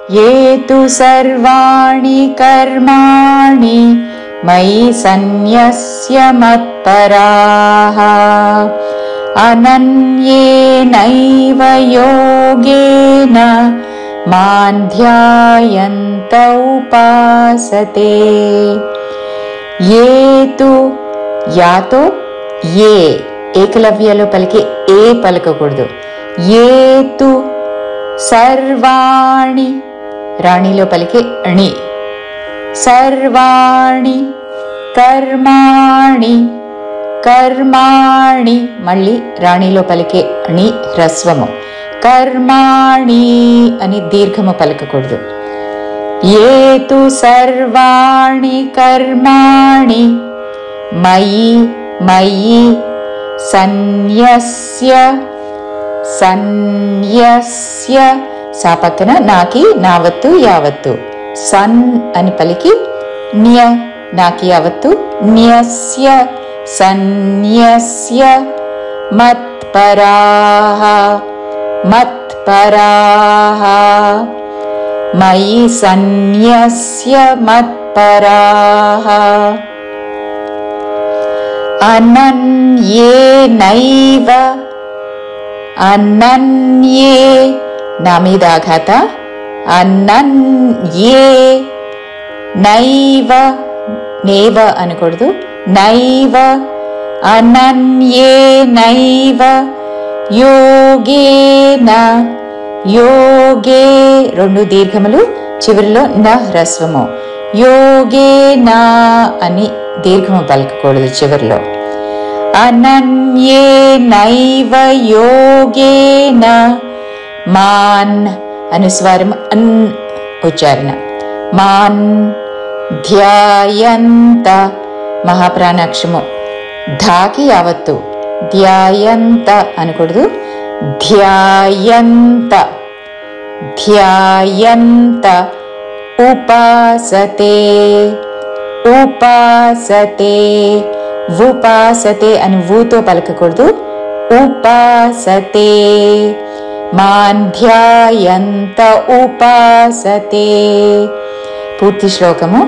ये तु सर्वाणि कर्माणि मयि सन्न्यस्य मत्पराः अनन्येनैव योगेन मां ध्यायन्त उपासते। ये तु यातो ये ఏకలవ్యలో పలికి ఏ పలకకూడదు. ఏ తు సర్వాణి రాణిలో పలికి అణి. సర్వాణి కర్మాణి కర్మాణి మళ్ళీ రాణిలో పలికే అణి హ్రస్వము. కర్మాణి అని దీర్ఘము పలకకూడదు. ఏ తు సర్వాణి కర్మాణి మయి మయి సన్యస్య సన్యస్య సా పక్కన నాకి నావత్తు యావత్తు సన్ అని పలికి న్య నాకి యావత్తు న్యస్య సన్యస్య మత్పరాః మత్పరాః మయి సన్యస్య మత్పరాః అనన్యేనైవ అనన్యే నా మీద ఆఘాత అనన్యే నైవ నేవ అనకూడదు. నైవ అనన్యేనైవ యోగేన యోగే రెండు దీర్ఘములు చివరిలో న హ్రస్వము. యోగేన అని దీర్ఘము పలకకూడదు చివరిలో. అనన్యేనైవ యోగేన మాన్ అనుస్వారం అన్ ఉచ్చారణ. మాన్ ధ్యాయంత మహాప్రాణాక్షము ధాకి యావత్తు ధ్యాయంత అనకూడదు. ధ్యాయంత ధ్యాయంత ఉపాసతే ఉపాసతే ఉపాసతే అని ఊతో పలకకూడదు. ఉపాసతే మాం ధ్యాయంత ఉపాసతే. పూర్తి శ్లోకము.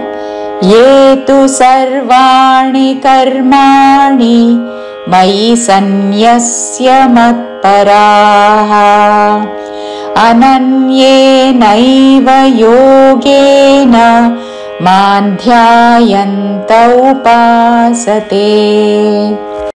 ఏ తు సర్వాణి కర్మాణి మయి సన్యస్య మత్పరాః అనన్యేనైవ యోగేన మాం ధ్యాయంత ఉపాసతే.